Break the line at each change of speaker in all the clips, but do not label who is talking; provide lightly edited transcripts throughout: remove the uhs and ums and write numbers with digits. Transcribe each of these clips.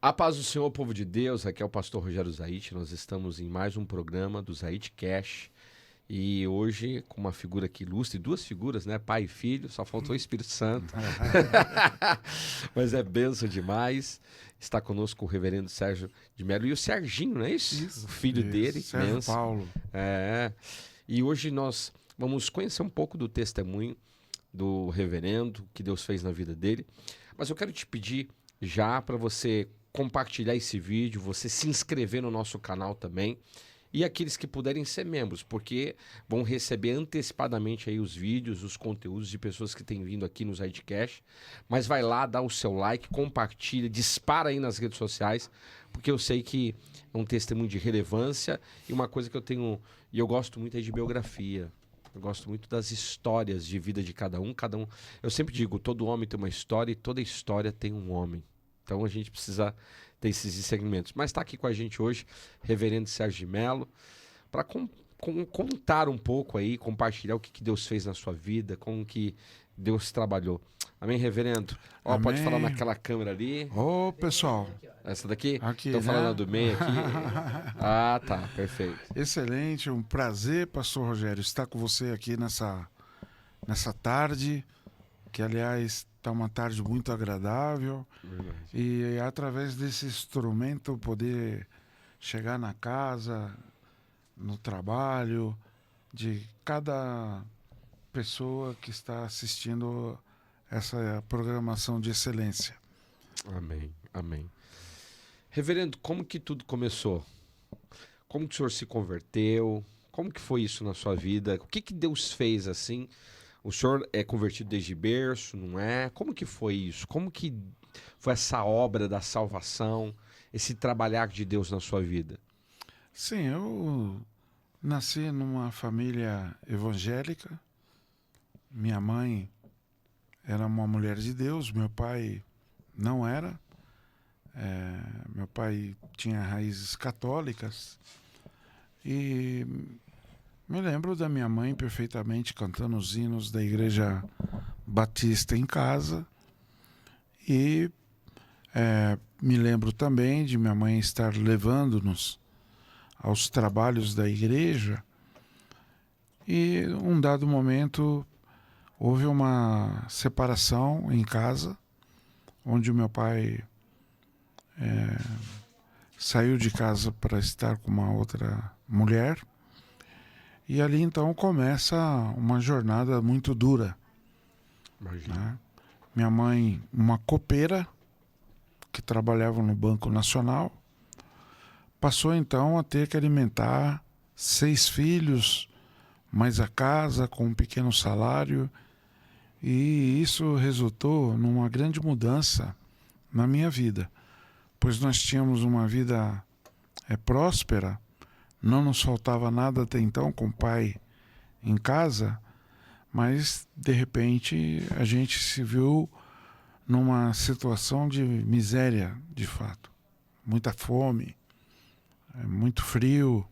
A paz do Senhor, povo de Deus, aqui é o pastor Rogério Zaite, nós estamos em mais um programa do Zaite Cash e hoje com uma figura aqui ilustre, duas figuras, né, pai e filho, só faltou o Espírito Santo, mas é bênção demais, está conosco o reverendo Sérgio de Mello e o Serginho, não é isso?
Isso,
O filho dele,
Sérgio
bênção.
Paulo.
E hoje nós vamos conhecer um pouco do testemunho do reverendo, que Deus fez na vida dele, mas eu quero te pedir já para você compartilhar esse vídeo, você se inscrever no nosso canal também e aqueles que puderem ser membros, porque vão receber antecipadamente aí os vídeos, os conteúdos de pessoas que têm vindo aqui no Zidecast, mas vai lá, dá o seu like, compartilha, dispara aí nas redes sociais, porque eu sei que é um testemunho de relevância e uma coisa que eu tenho, e eu gosto muito é de biografia. Eu gosto muito das histórias de vida de cada um. Eu sempre digo, todo homem tem uma história e toda história tem um homem. Então a gente precisa ter esses segmentos. Mas está aqui com a gente hoje, reverendo Sérgio de Mello, para contar um pouco aí, compartilhar o que Deus fez na sua vida, como que Deus trabalhou. Amém, reverendo? Ó,
Amém.
pode falar naquela câmera ali.
Ô, pessoal.
Essa daqui?
Aqui,
Estou
né?
falando do meio aqui. Ah, tá, perfeito.
Excelente, um prazer, pastor Rogério, estar com você aqui nessa tarde, que aliás está uma tarde muito agradável.
Verdade.
E através desse instrumento poder chegar na casa, no trabalho, de cada pessoa que está assistindo essa programação de excelência.
Amém, amém. Reverendo, como que tudo começou? Como que o senhor se converteu? Como que foi isso na sua vida? O que Deus fez assim? O senhor é convertido desde berço, não é? Como que foi isso? Como que foi essa obra da salvação, esse trabalhar de Deus na sua vida?
Sim, eu nasci numa família evangélica. Minha mãe era uma mulher de Deus, meu pai não era. Meu pai tinha raízes católicas e me lembro da minha mãe perfeitamente cantando os hinos da Igreja Batista em casa e me lembro também de minha mãe estar levando-nos aos trabalhos da igreja e um dado momento houve uma separação em casa onde o meu pai saiu de casa para estar com uma outra mulher e ali então começa uma jornada muito dura, né? Minha mãe, uma copeira que trabalhava no Banco Nacional, passou então a ter que alimentar 6 filhos, mais a casa com um pequeno salário, e isso resultou numa grande mudança na minha vida, pois nós tínhamos uma vida próspera, não nos faltava nada até então com o pai em casa, mas de repente a gente se viu numa situação de miséria, de fato. Muita fome, muito frio,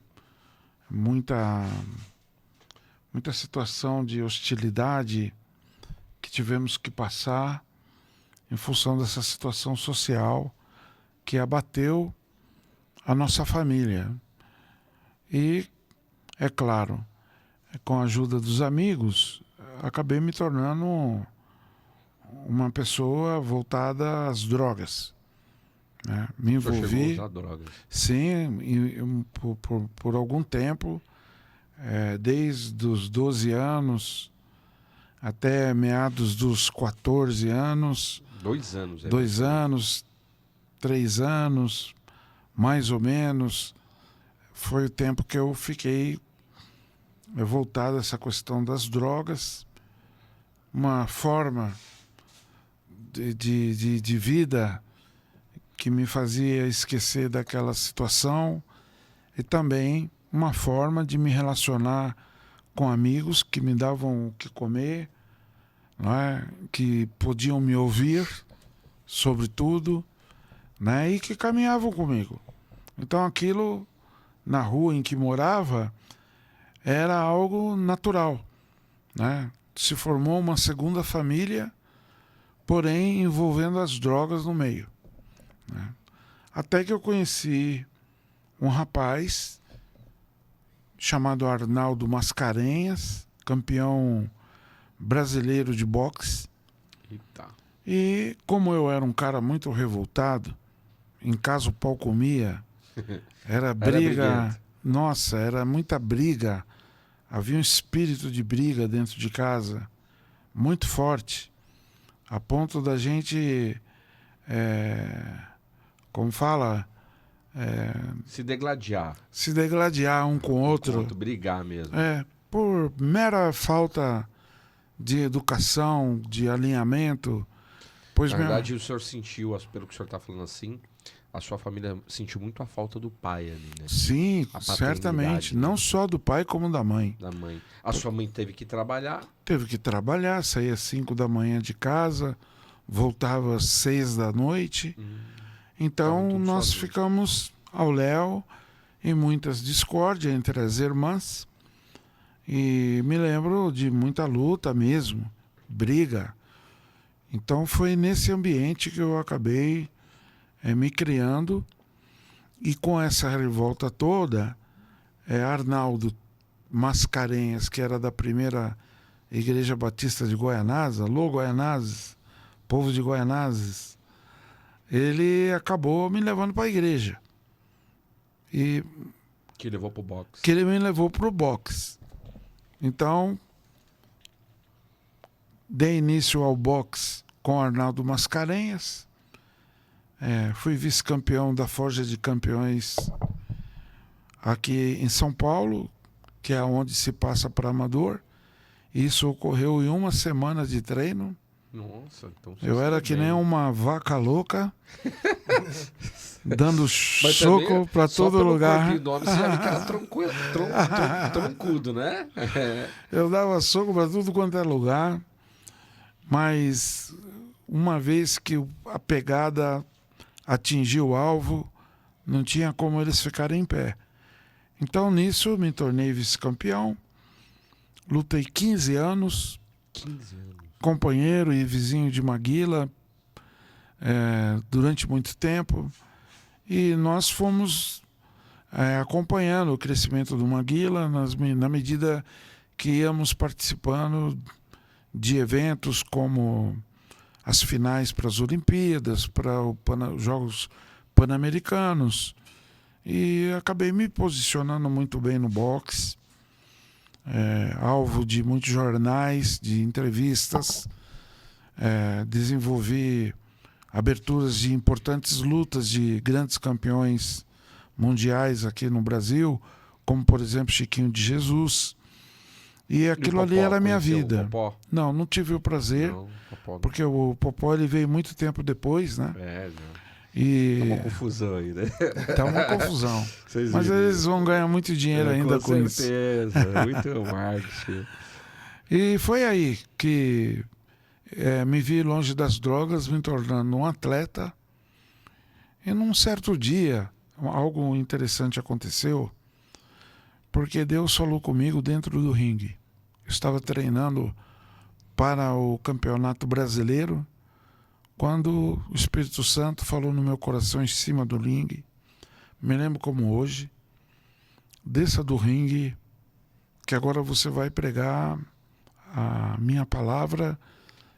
muita situação de hostilidade que tivemos que passar em função dessa situação social que abateu a nossa família. E, é claro, com a ajuda dos amigos, acabei me tornando uma pessoa voltada às drogas, né? Me envolvi,
chegou a usar drogas?
Sim, por algum tempo, desde os 12 anos até meados dos 14 anos.
2 anos.
2 anos, 3 anos, mais ou menos, foi o tempo que eu fiquei voltado a essa questão das drogas, uma forma de vida que me fazia esquecer daquela situação e também uma forma de me relacionar com amigos que me davam o que comer, não é? Que podiam me ouvir sobre tudo, né? E que caminhavam comigo. Então aquilo, na rua em que morava, era algo natural, né? Se formou uma segunda família, porém envolvendo as drogas no meio, né? Até que eu conheci um rapaz chamado Arnaldo Mascarenhas, campeão brasileiro de boxe.
Eita.
E como eu era um cara muito revoltado, em casa o pau comia, era briga, nossa, era muita briga, havia um espírito de briga dentro de casa, muito forte, a ponto da gente, como fala,
se degladiar.
Se degladiar um com o outro.
Brigar mesmo.
Por mera falta de educação, de alinhamento. Pois
na verdade, o senhor sentiu, pelo que o senhor está falando assim, a sua família sentiu muito a falta do pai ali, né?
Sim, certamente. Não só do pai, como da mãe.
Da mãe. A sua mãe teve que trabalhar?
Teve que trabalhar, saía às 5 da manhã de casa, voltava às 6 da noite. Então, nós ficamos ao léu em muitas discórdias entre as irmãs. E me lembro de muita luta mesmo, briga. Então, foi nesse ambiente que eu acabei me criando. E com essa revolta toda, Arnaldo Mascarenhas, que era da primeira Igreja Batista de Goianás, alô Goianazes, povo de Goianazes, ele acabou me levando para a igreja. E
que levou para o boxe.
Que ele me levou para o boxe. Então, dei início ao boxe com Arnaldo Mascarenhas. Fui vice-campeão da Forja de Campeões aqui em São Paulo, que é onde se passa para amador. Isso ocorreu em uma semana de treino.
Nossa, então
eu era que nem uma vaca louca, dando soco para todo lugar.
Nome, você era que era troncudo, né?
Eu dava soco para tudo quanto é lugar, mas uma vez que a pegada atingiu o alvo, não tinha como eles ficarem em pé. Então, nisso, me tornei vice-campeão, lutei 15 anos.
15 anos.
Companheiro e vizinho de Maguila durante muito tempo, e nós fomos acompanhando o crescimento do Maguila na medida que íamos participando de eventos como as finais para as Olimpíadas, para os Jogos Pan-Americanos, e acabei me posicionando muito bem no boxe. Alvo de muitos jornais, de entrevistas, desenvolvi aberturas de importantes lutas de grandes campeões mundiais aqui no Brasil, como por exemplo Chiquinho de Jesus, e aquilo ali era a minha vida. Não tive o prazer, porque o Popó ele veio muito tempo depois, né?
E tá uma confusão aí, né?
Tá uma confusão. Mas eles vão ganhar muito dinheiro ainda com isso.
Com certeza, muito marketing.
E foi aí que me vi longe das drogas, me tornando um atleta. E num certo dia, algo interessante aconteceu, porque Deus falou comigo dentro do ringue. Eu estava treinando para o Campeonato Brasileiro, quando o Espírito Santo falou no meu coração em cima do ringue. Me lembro como hoje. Desça do ringue, que agora você vai pregar a minha palavra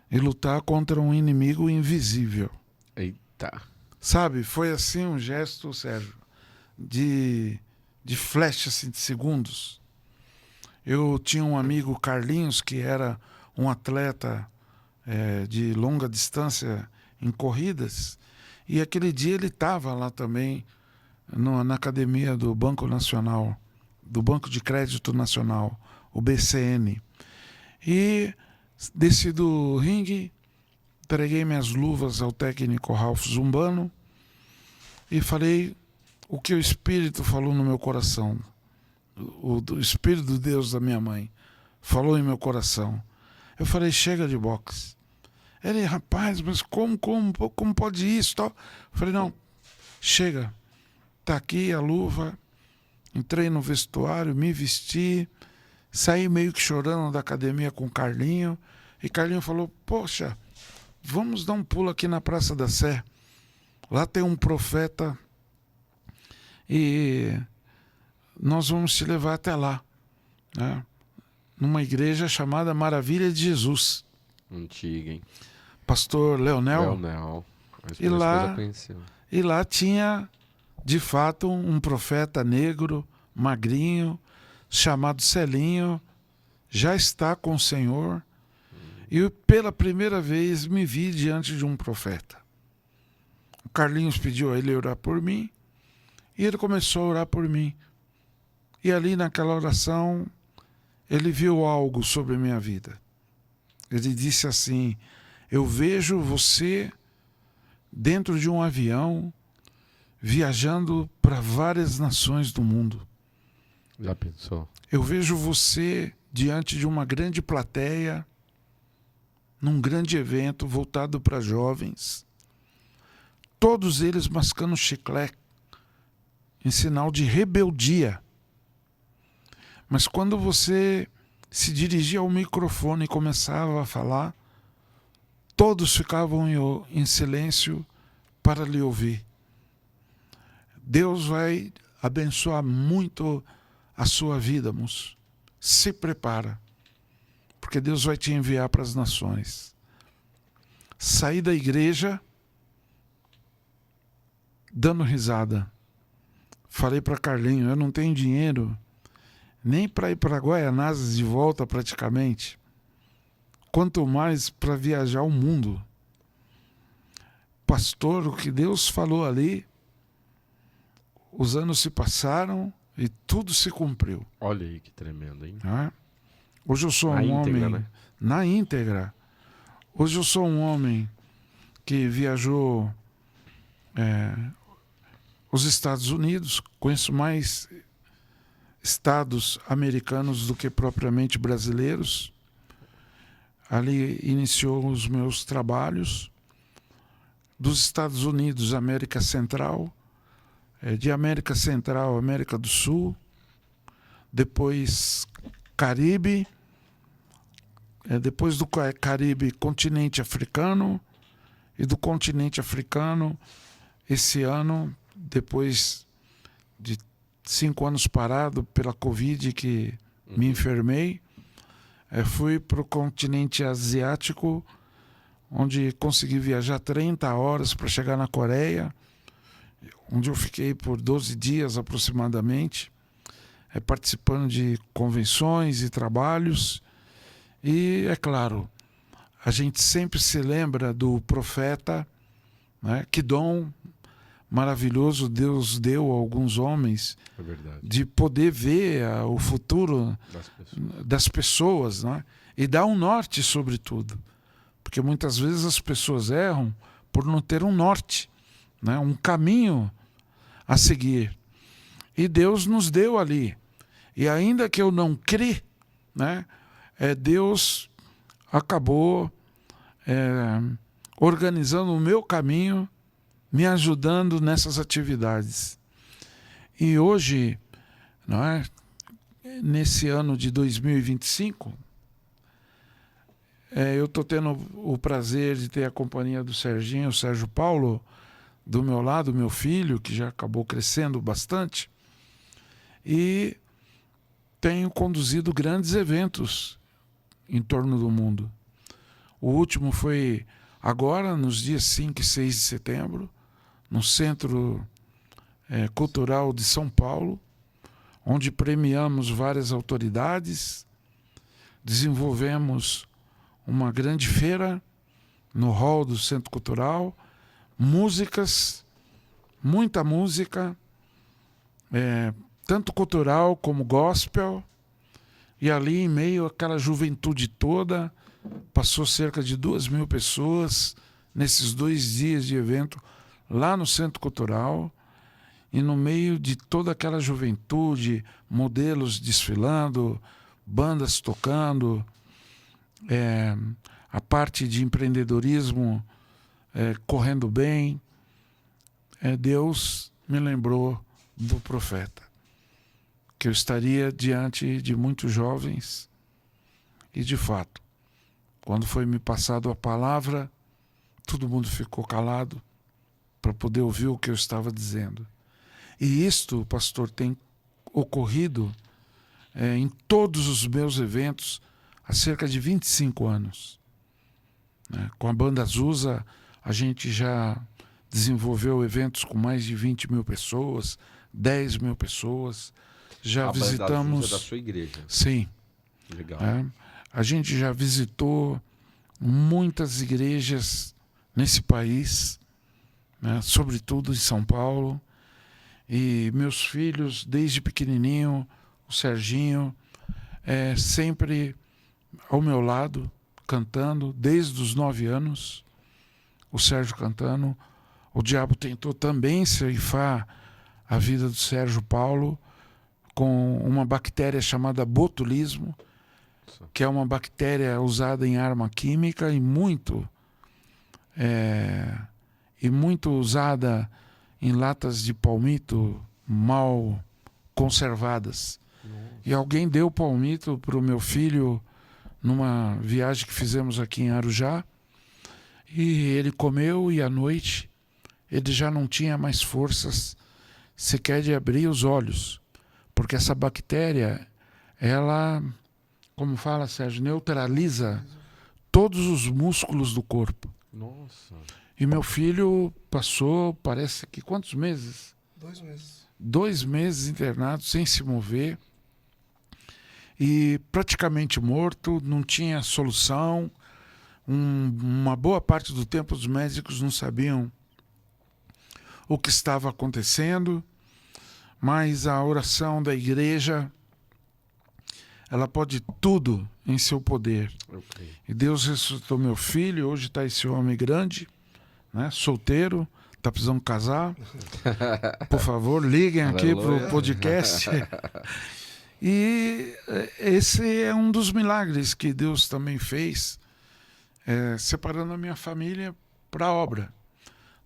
e lutar contra um inimigo invisível.
Eita.
Sabe, foi assim um gesto, Sérgio, de flash assim, de segundos. Eu tinha um amigo, Carlinhos, que era um atleta de longa distância em corridas, e aquele dia ele estava lá também na academia do Banco Nacional, do Banco de Crédito Nacional, o BCN. E desci do ringue, entreguei minhas luvas ao técnico Ralph Zumbano e falei o que o Espírito falou no meu coração. O Espírito de Deus da minha mãe falou em meu coração. Eu falei, chega de boxe. Ele, rapaz, mas como pode isso? Tal? Eu falei, não, chega. Tá aqui a luva. Entrei no vestuário, me vesti, saí meio que chorando da academia com o Carlinho. E Carlinho falou, poxa, vamos dar um pulo aqui na Praça da Sé. Lá tem um profeta e nós vamos te levar até lá, né? Numa igreja chamada Maravilha de Jesus.
Antiga, hein?
Pastor Leonel.
Leonel.
E lá tinha, de fato, um profeta negro, magrinho, chamado Celinho, já está com o Senhor. E pela primeira vez me vi diante de um profeta. O Carlinhos pediu a ele orar por mim, e ele começou a orar por mim. E ali naquela oração, ele viu algo sobre a minha vida. Ele disse assim: eu vejo você dentro de um avião, viajando para várias nações do mundo.
Já pensou?
Eu vejo você diante de uma grande plateia, num grande evento voltado para jovens, todos eles mascando chiclete, em sinal de rebeldia. Mas quando você se dirigia ao microfone e começava a falar, todos ficavam em silêncio para lhe ouvir. Deus vai abençoar muito a sua vida, moço. Se prepara, porque Deus vai te enviar para as nações. Saí da igreja dando risada. Falei para Carlinho: eu não tenho dinheiro nem para ir para Guaianazes de volta praticamente, quanto mais para viajar o mundo. Pastor, o que Deus falou ali, os anos se passaram e tudo se cumpriu.
Olha aí que tremendo, hein?
Hoje eu sou um homem, né? Na íntegra. Hoje eu sou um homem que viajou os Estados Unidos, conheço mais estados americanos do que propriamente brasileiros. Ali iniciou os meus trabalhos. Dos Estados Unidos, América Central, de América Central, América do Sul, depois Caribe, depois do Caribe, continente africano, e do continente africano, esse ano, depois de 5 anos parado pela Covid, que me enfermei, fui para o continente asiático, onde consegui viajar 30 horas para chegar na Coreia, onde eu fiquei por 12 dias aproximadamente, participando de convenções e trabalhos. E, é claro, a gente sempre se lembra do profeta, né? Que dom maravilhoso Deus deu a alguns homens, de poder ver o futuro das pessoas, né? E dar um norte sobre tudo. Porque muitas vezes as pessoas erram por não ter um norte, né? Um caminho a seguir. E Deus nos deu ali. E ainda que eu não crie, né? Deus acabou organizando o meu caminho, me ajudando nessas atividades. E hoje, não é? Nesse ano de 2025, eu estou tendo o prazer de ter a companhia do Serginho, o Sérgio Paulo, do meu lado, meu filho, que já acabou crescendo bastante, e tenho conduzido grandes eventos em torno do mundo. O último foi agora, nos dias 5 e 6 de setembro, no Centro Cultural de São Paulo, onde premiamos várias autoridades, desenvolvemos uma grande feira no hall do Centro Cultural, músicas, muita música, tanto cultural como gospel, e ali em meio àquela juventude toda, passou cerca de 2.000 pessoas nesses 2 dias de evento lá no Centro Cultural, e no meio de toda aquela juventude, modelos desfilando, bandas tocando, a parte de empreendedorismo correndo bem. Deus me lembrou do profeta, que eu estaria diante de muitos jovens, e de fato, quando foi me passado a palavra, todo mundo ficou calado, para poder ouvir o que eu estava dizendo. E isto, pastor, tem ocorrido em todos os meus eventos há cerca de 25 anos. Com a Banda Azusa, a gente já desenvolveu eventos com mais de 20 mil pessoas, 10 mil pessoas. Já visitamos...
Banda Azusa é da sua igreja.
Sim.
Legal.
A gente já visitou muitas igrejas nesse país, sobretudo em São Paulo. E meus filhos, desde pequenininho, o Serginho, sempre ao meu lado, cantando, desde os 9 anos, o Sérgio cantando. O diabo tentou também ceifar a vida do Sérgio Paulo com uma bactéria chamada botulismo, que é uma bactéria usada em arma química e muito usada em latas de palmito mal conservadas. Nossa. E alguém deu palmito para o meu filho numa viagem que fizemos aqui em Arujá, e ele comeu, e à noite ele já não tinha mais forças sequer de abrir os olhos, porque essa bactéria, ela, como fala, Sérgio, neutraliza todos os músculos do corpo.
Nossa.
E meu filho passou, parece que quantos meses?
2 meses.
2 meses internado, sem se mover, e praticamente morto, não tinha solução. Uma boa parte do tempo os médicos não sabiam o que estava acontecendo, mas a oração da igreja, ela pode tudo em seu poder.
Okay.
E Deus ressuscitou meu filho, hoje está esse homem grande, solteiro, está precisando casar. Por favor, liguem aqui para o podcast. E esse é um dos milagres que Deus também fez, separando a minha família para a obra.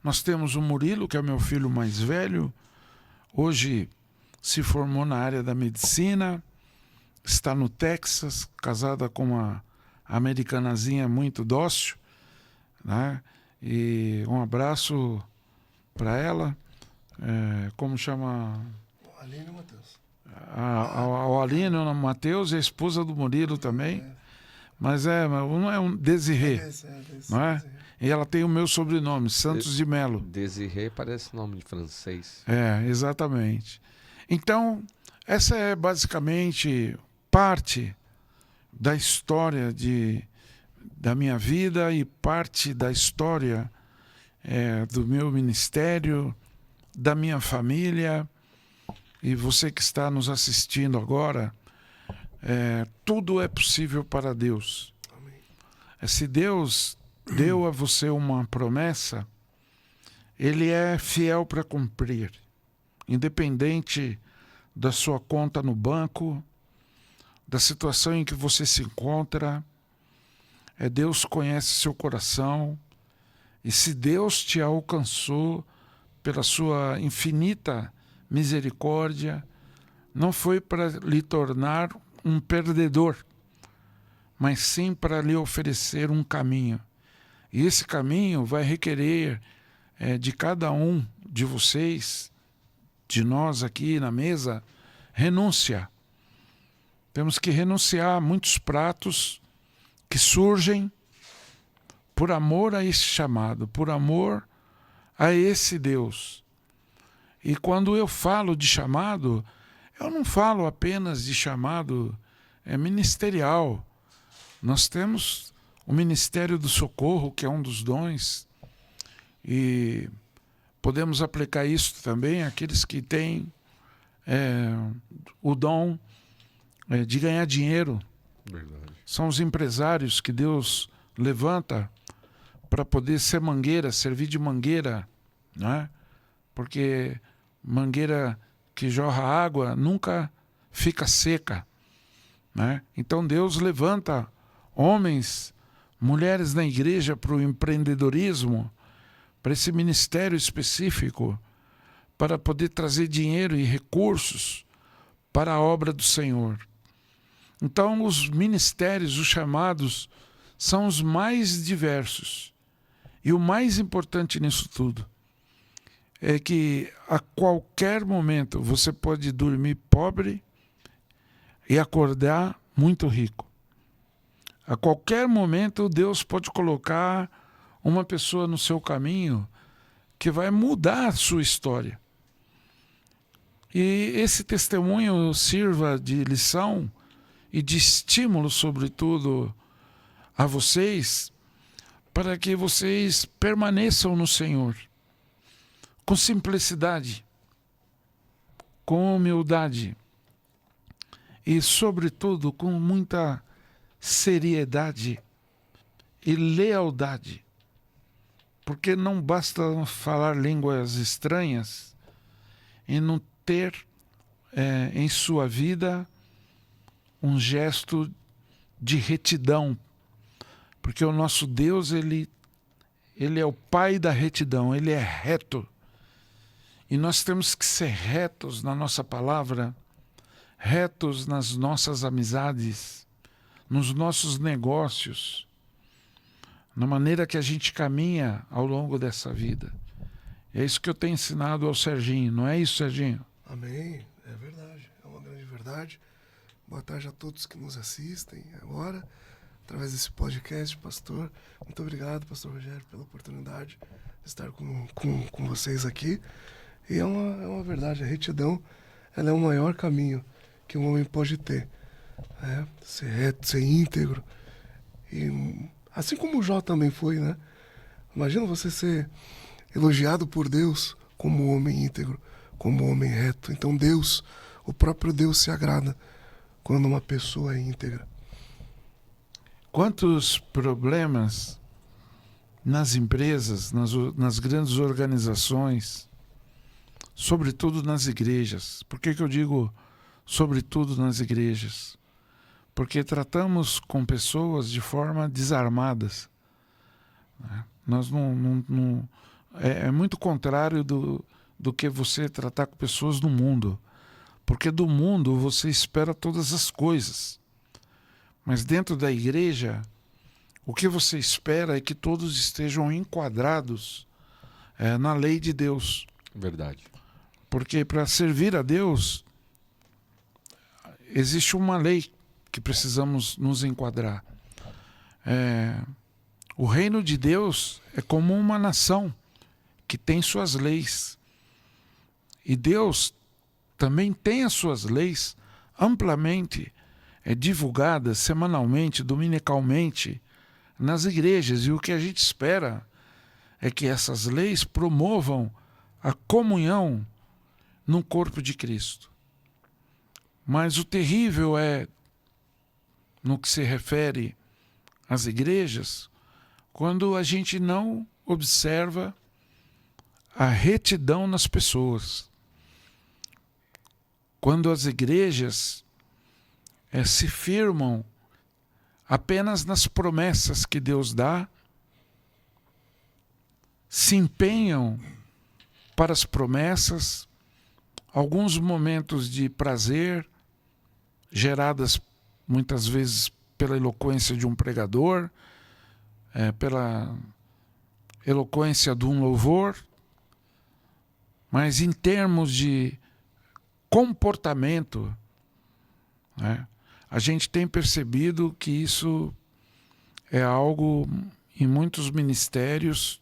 Nós temos o Murilo, que é o meu filho mais velho, hoje se formou na área da medicina, está no Texas, casada com uma americanazinha muito dócil, né? E um abraço para ela. Como chama?
O Aline Matheus.
O Aline Matheus é a esposa do Murilo também. Mas um é um Desirê, não é? E ela tem o meu sobrenome, Santos de Melo.
Desirê parece nome de francês.
Exatamente. Então, essa é basicamente parte da história da minha vida e parte da história do meu ministério, da minha família. E você que está nos assistindo agora, tudo é possível para Deus.
Amém.
Se Deus deu a você uma promessa, Ele é fiel para cumprir, independente da sua conta no banco, da situação em que você se encontra. Deus conhece seu coração, e se Deus te alcançou pela sua infinita misericórdia, não foi para lhe tornar um perdedor, mas sim para lhe oferecer um caminho. E esse caminho vai requerer de cada um de vocês, de nós aqui na mesa, renúncia. Temos que renunciar a muitos pratos que surgem por amor a esse chamado, por amor a esse Deus. E quando eu falo de chamado, eu não falo apenas de chamado ministerial. Nós temos o Ministério do Socorro, que é um dos dons, e podemos aplicar isso também àqueles que têm o dom de ganhar dinheiro.
Verdade.
São os empresários que Deus levanta para poder ser mangueira, servir de mangueira, né? Porque mangueira que jorra água nunca fica seca, né? Então Deus levanta homens, mulheres na igreja para o empreendedorismo, para esse ministério específico, para poder trazer dinheiro e recursos para a obra do Senhor. Então os ministérios, os chamados, são os mais diversos. E o mais importante nisso tudo é que a qualquer momento você pode dormir pobre e acordar muito rico. A qualquer momento Deus pode colocar uma pessoa no seu caminho que vai mudar a sua história. E esse testemunho sirva de lição e de estímulo, sobretudo, a vocês, para que vocês permaneçam no Senhor, com simplicidade, com humildade e, sobretudo, com muita seriedade e lealdade. Porque não basta falar línguas estranhas e não ter em sua vida um gesto de retidão. Porque o nosso Deus, ele é o Pai da retidão, ele é reto. E nós temos que ser retos na nossa palavra, retos nas nossas amizades, nos nossos negócios, na maneira que a gente caminha ao longo dessa vida. É isso que eu tenho ensinado ao Serginho, não é isso, Serginho?
Amém. É verdade. É uma grande verdade. Boa tarde a todos que nos assistem agora, através desse podcast, pastor. Muito obrigado, pastor Rogério, pela oportunidade de estar com vocês aqui. E é uma verdade, a retidão, ela é o maior caminho que um homem pode ter. Ser reto, ser íntegro. E assim como Jó também foi, né? Imagina você ser elogiado por Deus como homem íntegro, como homem reto. Então Deus, o próprio Deus se agrada quando uma pessoa é íntegra.
Quantos problemas nas empresas, nas grandes organizações, sobretudo nas igrejas. Por que eu digo sobretudo nas igrejas? Porque tratamos com pessoas de forma desarmadas. Nós é muito contrário do que você tratar com pessoas do mundo. Porque do mundo você espera todas as coisas. Mas dentro da igreja, o que você espera é que todos estejam enquadrados na lei de Deus.
Verdade.
Porque para servir a Deus, existe uma lei que precisamos nos enquadrar. O reino de Deus é como uma nação que tem suas leis. E Deus também tem as suas leis amplamente divulgadas semanalmente, dominicalmente, nas igrejas. E o que a gente espera é que essas leis promovam a comunhão no corpo de Cristo. Mas o terrível é, no que se refere às igrejas, quando a gente não observa a retidão nas pessoas. Quando as igrejas se firmam apenas nas promessas que Deus dá, se empenham para as promessas, alguns momentos de prazer, geradas muitas vezes pela eloquência de um pregador, pela eloquência de um louvor, mas em termos de comportamento, a gente tem percebido que isso é algo, em muitos ministérios,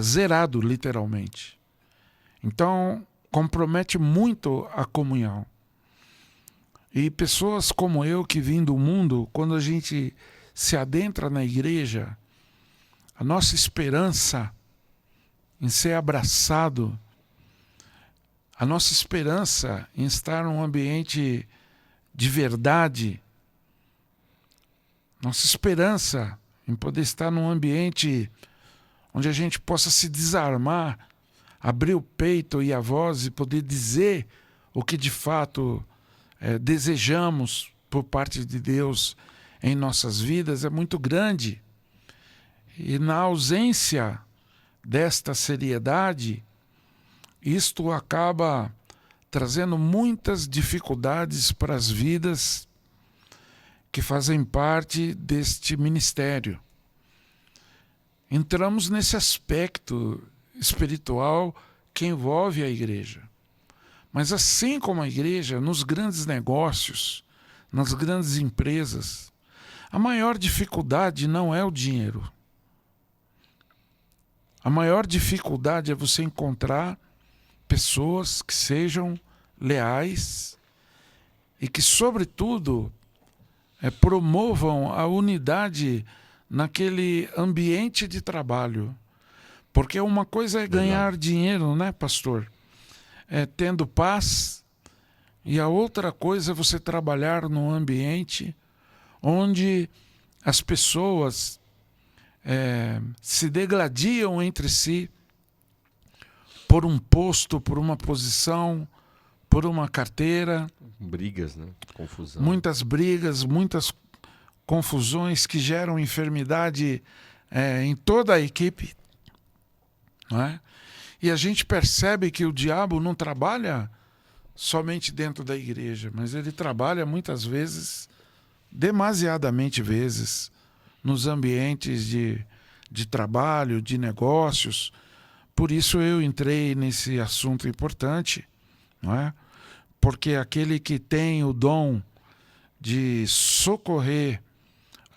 zerado, literalmente. Então, compromete muito a comunhão. E pessoas como eu, que vim do mundo, quando a gente se adentra na igreja, a nossa esperança em ser abraçado, a nossa esperança em estar num ambiente de verdade, nossa esperança em poder estar num ambiente onde a gente possa se desarmar, abrir o peito e a voz e poder dizer o que de fato desejamos por parte de Deus em nossas vidas, é muito grande. E na ausência desta seriedade, isto acaba trazendo muitas dificuldades para as vidas que fazem parte deste ministério. Entramos nesse aspecto espiritual que envolve a igreja. Mas assim como a igreja, nos grandes negócios, nas grandes empresas, a maior dificuldade não é o dinheiro. A maior dificuldade é você encontrar pessoas que sejam leais e que, sobretudo, promovam a unidade naquele ambiente de trabalho. Porque uma coisa é ganhar dinheiro, né, pastor? Tendo paz, e a outra coisa é você trabalhar num ambiente onde as pessoas se degladiam entre si por um posto, por uma posição, por uma carteira.
Brigas, né? Confusão.
Muitas brigas, muitas confusões que geram enfermidade em toda a equipe. Não é? E a gente percebe que o diabo não trabalha somente dentro da igreja, mas ele trabalha muitas vezes, demasiadamente vezes, nos ambientes de trabalho, de negócios. Por isso eu entrei nesse assunto importante, não é? Porque aquele que tem o dom de socorrer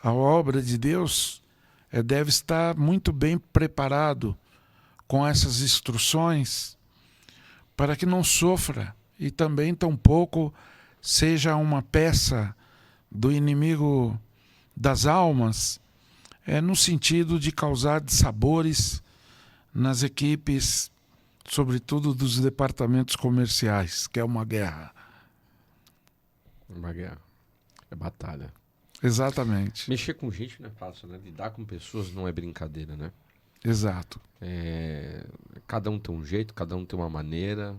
a obra de Deus deve estar muito bem preparado com essas instruções para que não sofra e também tampouco seja uma peça do inimigo das almas, no sentido de causar dissabores nas equipes, sobretudo dos departamentos comerciais, que é uma guerra.
Uma guerra. É batalha.
Exatamente.
Mexer com gente não é fácil, né? Lidar com pessoas não é brincadeira, né?
Exato.
Cada um tem um jeito, cada um tem uma maneira.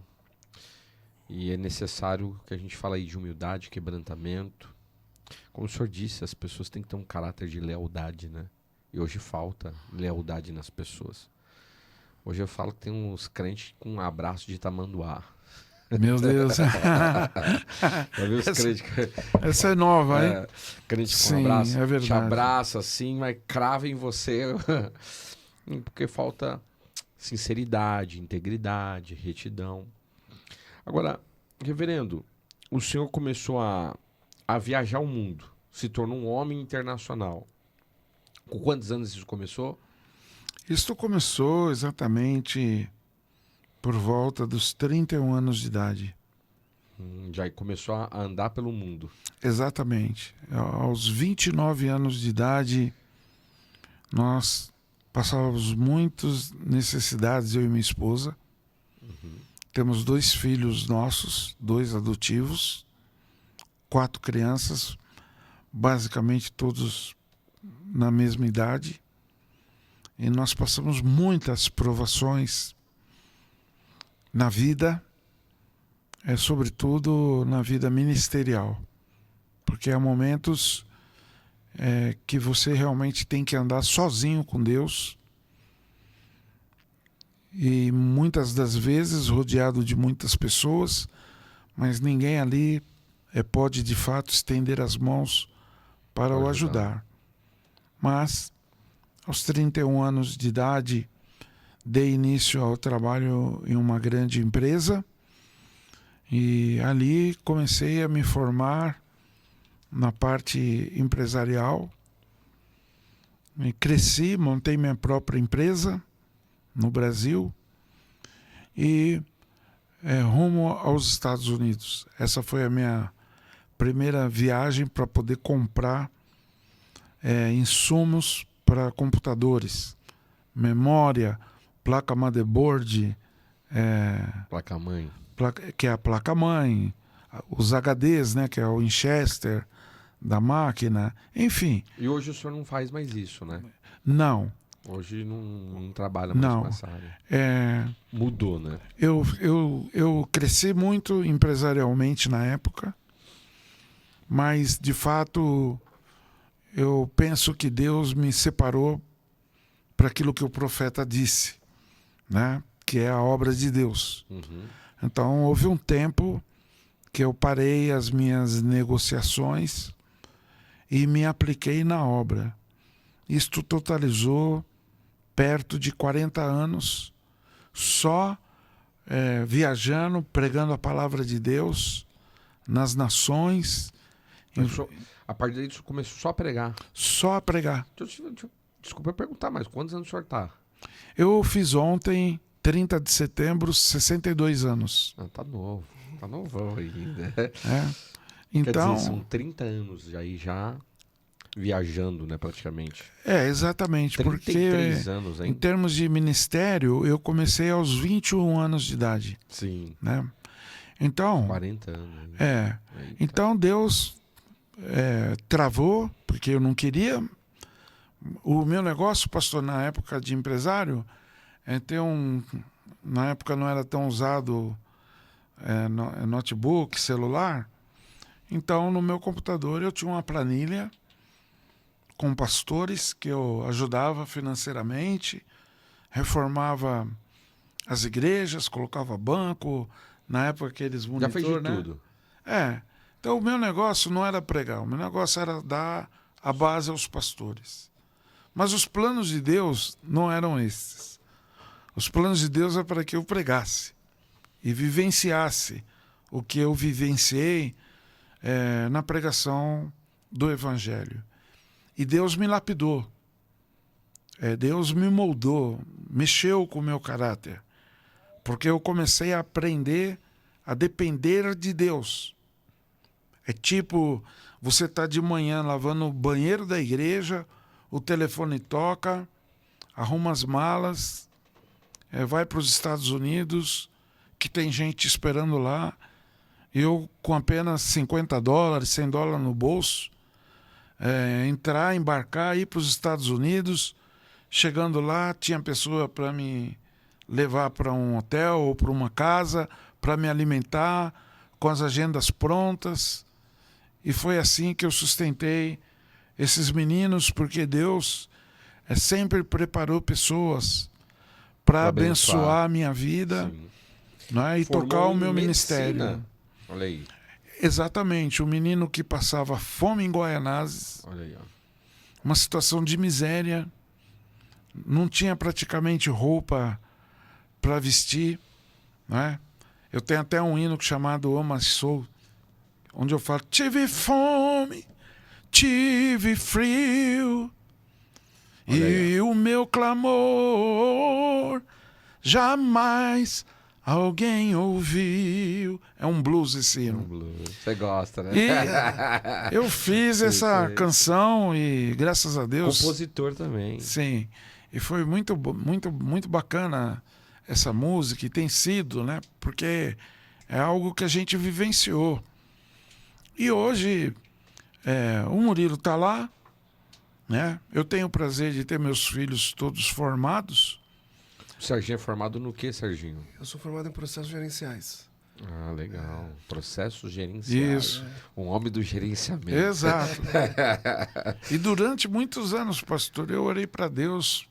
E é necessário que a gente fale aí de humildade, quebrantamento. Como o senhor disse, as pessoas têm que ter um caráter de lealdade, né? E hoje falta lealdade nas pessoas. Hoje eu falo que tem uns crentes com um abraço de tamanduá.
Meu Deus.
Já viu os crentes?
Essa é nova, hein?
Crente com
Sim,
um abraço.
é verdade.
Te abraça assim, mas crava em você. Porque falta sinceridade, integridade, retidão. Agora, reverendo, o senhor começou a viajar o mundo, se tornou um homem internacional. Com quantos anos isso começou?
Isso começou exatamente por volta dos 31 anos de idade.
Já começou a andar pelo mundo.
Exatamente. Aos 29 anos de idade, nós passávamos muitas necessidades, eu e minha esposa. Temos 2 filhos nossos, 2 adotivos, 4 crianças, basicamente todos na mesma idade. E nós passamos muitas provações na vida, sobretudo na vida ministerial. Porque há momentos que você realmente tem que andar sozinho com Deus. E muitas das vezes rodeado de muitas pessoas, mas ninguém ali pode de fato estender as mãos para o ajudar. Mas aos 31 anos de idade dei início ao trabalho em uma grande empresa e ali comecei a me formar na parte empresarial. E cresci, montei minha própria empresa no Brasil e rumo aos Estados Unidos. Essa foi a minha primeira viagem para poder comprar insumos para computadores, memória, placa motherboard,
placa-mãe,
que é a placa-mãe, os HDs, né, que é o Winchester da máquina, enfim.
E hoje o senhor não faz mais isso, né?
Não.
Hoje não trabalha mais com essa área. Mudou, né?
Eu cresci muito empresarialmente na época, mas, de fato, eu penso que Deus me separou para aquilo que o profeta disse, né? Que é a obra de Deus. Então, houve um tempo que eu parei as minhas negociações e me apliquei na obra. Isto totalizou perto de 40 anos só viajando, pregando a palavra de Deus nas nações.
A partir daí você começou só a pregar.
Só a pregar.
Desculpa eu perguntar, mas quantos anos o senhor tá?
Eu fiz ontem, 30 de setembro, 62 anos.
Tá novo. Tá novão ainda.
Então,
quer dizer, são 30 anos aí já viajando, né, praticamente.
Exatamente,
33
porque
anos, hein?
em termos de ministério, eu comecei aos 21 anos de idade.
Sim.
Né? Então,
40 anos.
Então Deus travou, porque eu não queria. O meu negócio, pastor, na época de empresário, ter na época não era tão usado notebook, celular. Então, no meu computador, eu tinha uma planilha com pastores que eu ajudava financeiramente, reformava as igrejas, colocava banco, na época aqueles monitores.
Já fez de tudo.
Então, o meu negócio não era pregar, o meu negócio era dar a base aos pastores. Mas os planos de Deus não eram esses. Os planos de Deus é para que eu pregasse e vivenciasse o que eu vivenciei na pregação do Evangelho. E Deus me lapidou. Deus me moldou, mexeu com o meu caráter. Porque eu comecei a aprender a depender de Deus. É tipo, você está de manhã lavando o banheiro da igreja, o telefone toca, arruma as malas, vai para os Estados Unidos, que tem gente esperando lá. Eu, com apenas $50, $100 no bolso, embarcar, ir para os Estados Unidos. Chegando lá, tinha pessoa para me levar para um hotel ou para uma casa, para me alimentar, com as agendas prontas. E foi assim que eu sustentei esses meninos, porque Deus sempre preparou pessoas para abençoar a minha vida, e tocar o meu ministério.
Olha aí.
Exatamente, o menino que passava fome em Guaianazes,
olha aí, ó.
Uma situação de miséria, não tinha praticamente roupa para vestir, Eu tenho até um hino chamado Oh My Soul, onde eu falo: tive fome, tive frio, e o meu clamor jamais alguém ouviu. É um blues esse hino.
Você gosta, né?
E eu fiz essa canção e, graças a Deus...
Compositor também.
Sim. E foi muito, muito, muito bacana essa música, e tem sido, né? Porque é algo que a gente vivenciou. E hoje, o Murilo está lá, né? Eu tenho o prazer de ter meus filhos todos formados.
O Serginho é formado no que, Serginho?
Eu sou formado em processos gerenciais.
Ah, legal. Processos gerenciais.
Isso.
Um homem do gerenciamento.
Exato. E durante muitos anos, pastor, eu orei para Deus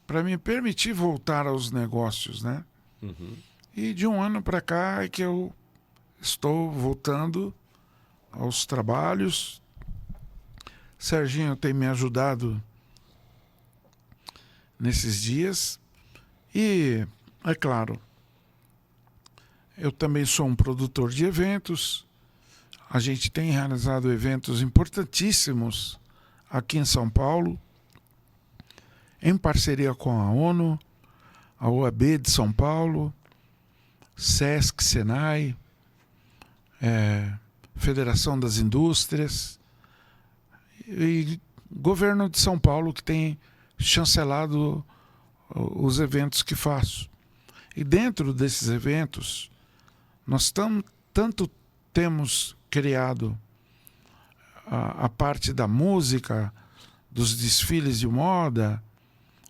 para me permitir voltar aos negócios, né?
Uhum.
E de um ano para cá é que eu estou voltando aos trabalhos. Serginho tem me ajudado nesses dias. E, é claro, eu também sou um produtor de eventos. A gente tem realizado eventos importantíssimos aqui em São Paulo, em parceria com a ONU, a OAB de São Paulo, SESC, SENAI, Federação das Indústrias e Governo de São Paulo, que tem chancelado os eventos que faço. E dentro desses eventos, nós tanto temos criado a parte da música, dos desfiles de moda,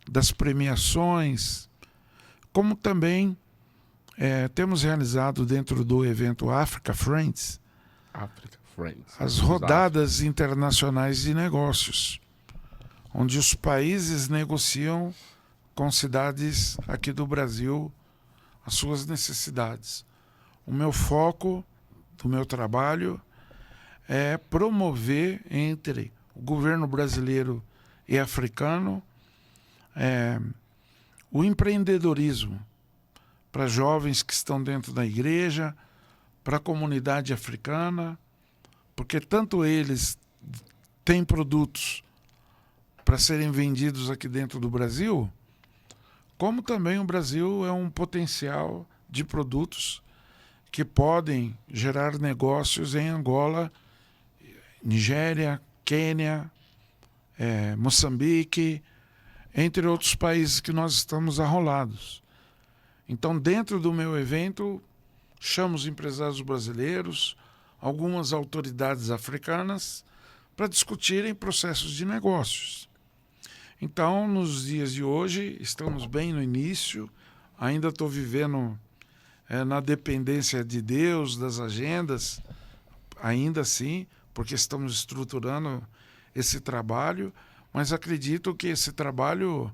das premiações, como também temos realizado dentro do evento Africa Friends, as rodadas internacionais de negócios, onde os países negociam com cidades aqui do Brasil as suas necessidades. O meu foco do meu trabalho é promover entre o governo brasileiro e africano o empreendedorismo, para jovens que estão dentro da igreja, para a comunidade africana, porque tanto eles têm produtos para serem vendidos aqui dentro do Brasil, como também o Brasil é um potencial de produtos que podem gerar negócios em Angola, Nigéria, Quênia, Moçambique, entre outros países que nós estamos arrolados. Então, dentro do meu evento, chamo os empresários brasileiros, algumas autoridades africanas, para discutirem processos de negócios. Então, nos dias de hoje, estamos bem no início, ainda estou vivendo na dependência de Deus, das agendas, ainda assim, porque estamos estruturando esse trabalho, mas acredito que esse trabalho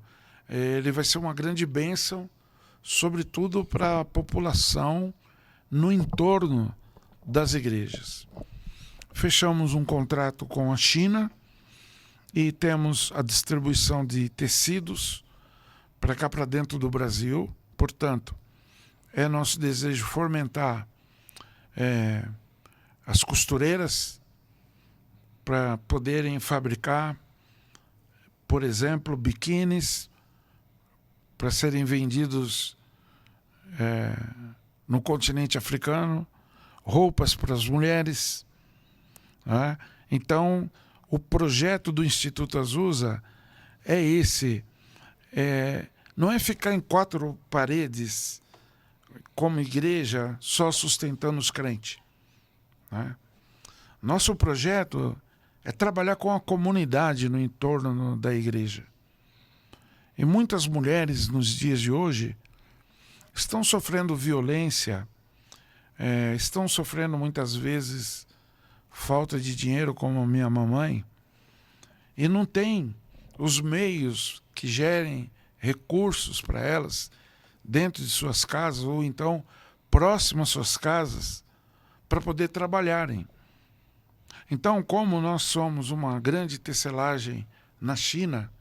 ele vai ser uma grande bênção, sobretudo para a população no entorno das igrejas. Fechamos um contrato com a China e temos a distribuição de tecidos para cá, para dentro do Brasil. Portanto, é nosso desejo fomentar as costureiras para poderem fabricar, por exemplo, biquínis para serem vendidos no continente africano, roupas para as mulheres. Né? Então, o projeto do Instituto Azusa é esse. Não é ficar em quatro paredes como igreja só sustentando os crentes. Né? Nosso projeto é trabalhar com a comunidade no entorno da igreja. E muitas mulheres nos dias de hoje estão sofrendo violência, estão sofrendo muitas vezes falta de dinheiro, como a minha mamãe, e não tem os meios que gerem recursos para elas dentro de suas casas ou então próximo às suas casas para poder trabalharem. Então, como nós somos uma grande tecelagem na China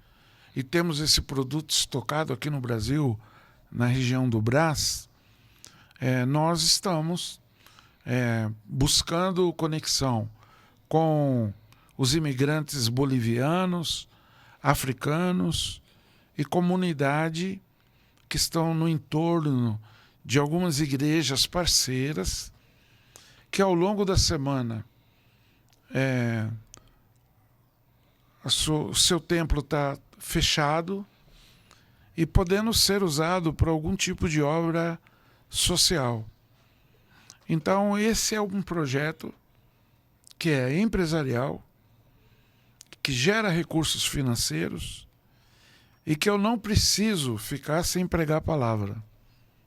e temos esse produto estocado aqui no Brasil, na região do Brás, nós estamos buscando conexão com os imigrantes bolivianos, africanos e comunidade que estão no entorno de algumas igrejas parceiras que ao longo da semana o seu templo está fechado e podendo ser usado para algum tipo de obra social. Então, esse é um projeto que é empresarial, que gera recursos financeiros e que eu não preciso ficar sem pregar a palavra.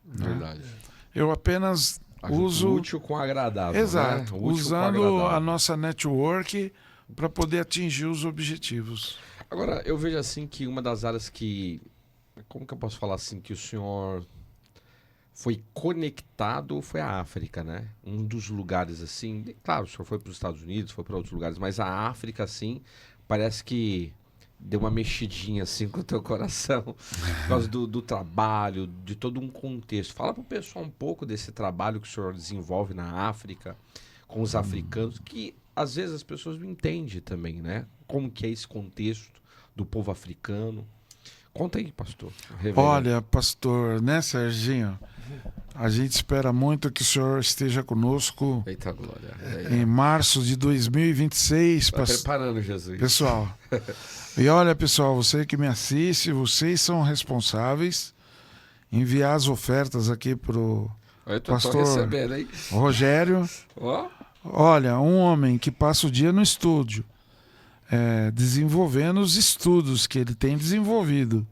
Verdade.
Né? Eu apenas uso...
útil com agradável.
Exato.
Né?
Usando a nossa network para poder atingir os objetivos.
Agora, eu vejo assim que uma das áreas que... Como que eu posso falar assim? Que o senhor foi conectado foi a África, né? Um dos lugares assim... Claro, o senhor foi para os Estados Unidos, foi para outros lugares, mas a África, assim, parece que deu uma mexidinha assim com o teu coração por causa do trabalho, de todo um contexto. Fala para o pessoal um pouco desse trabalho que o senhor desenvolve na África, com os africanos, que às vezes as pessoas não entendem também, né? Como que é esse contexto do povo africano. Conta aí, pastor.
Olha, pastor, né, Serginho? A gente espera muito que o senhor esteja conosco.
Eita glória.
Em março de 2026.
Tá preparando, Jesus.
Pessoal. E olha, pessoal, você que me assiste, vocês são responsáveis em enviar as ofertas aqui pro pastor Rogério.
Oh.
Olha, um homem que passa o dia no estúdio, desenvolvendo os estudos que ele tem desenvolvido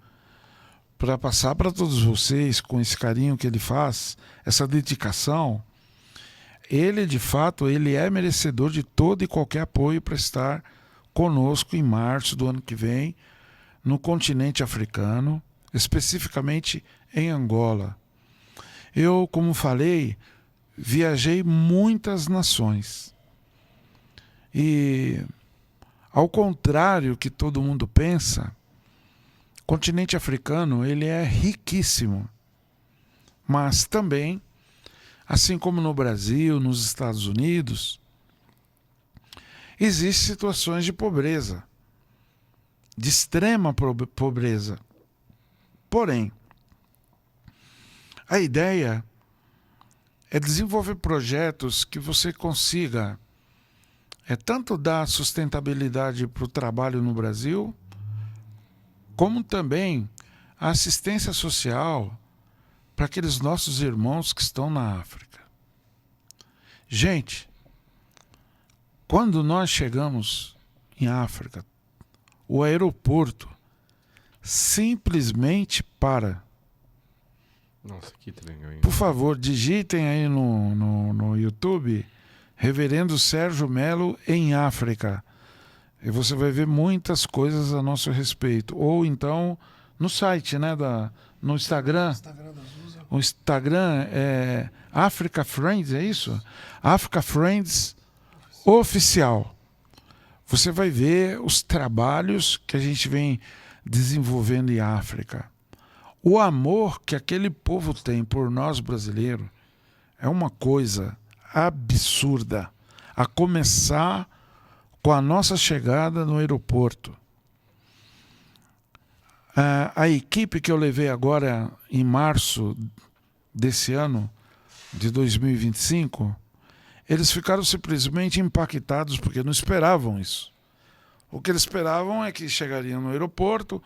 para passar para todos vocês com esse carinho que ele faz, essa dedicação. Ele, de fato, ele é merecedor de todo e qualquer apoio para estar conosco em março do ano que vem, no continente africano, especificamente em Angola. Eu, como falei, viajei muitas nações. E, ao contrário que todo mundo pensa, o continente africano ele é riquíssimo. Mas também, assim como no Brasil, nos Estados Unidos, existem situações de pobreza, de extrema pobreza. Porém, a ideia é desenvolver projetos que você consiga tanto dar sustentabilidade para o trabalho no Brasil, como também a assistência social para aqueles nossos irmãos que estão na África. Gente, quando nós chegamos em África, o aeroporto simplesmente para.
Nossa, que legal, hein?
Por favor, digitem aí no YouTube Reverendo Sérgio Melo em África. E você vai ver muitas coisas a nosso respeito. Ou então no site, né? No Instagram. O Instagram é Africa Friends, é isso? Africa Friends Oficial. Você vai ver os trabalhos que a gente vem desenvolvendo em África. O amor que aquele povo tem por nós brasileiros é uma coisa absurda, a começar com a nossa chegada no aeroporto. A equipe que eu levei agora em março desse ano, de 2025, eles ficaram simplesmente impactados porque não esperavam isso. O que eles esperavam é que chegariam no aeroporto,